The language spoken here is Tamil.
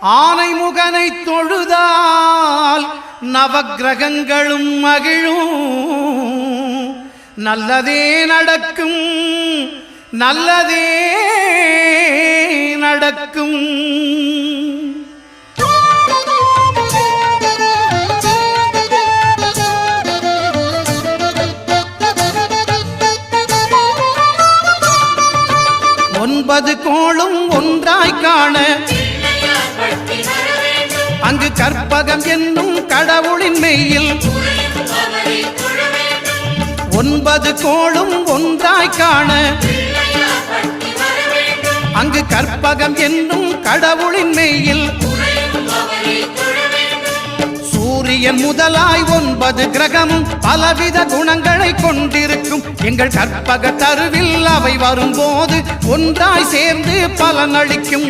ஆனைமுகனை தொழுதால் நவக்கிரகங்களும் மகிழும். நல்லதே நடக்கும், நல்லதே நடக்கும். ஒன்பது கோளும் ஒன்றாய் காண அங்கு கற்பகம் என்னும் கடவுளின் மெய்யில் ஒன்பது கோளும் ஒன்றாய் காண அங்கு கற்பகம் என்னும் கடவுளின் மெய்யில் சூரியன் முதலாய் 9 கிரகமும் பலவித குணங்களை கொண்டிருக்கும். எங்கள் கற்பக தருவில் அவை வரும்போது ஒன்றாய் சேர்ந்து பலனளிக்கும்.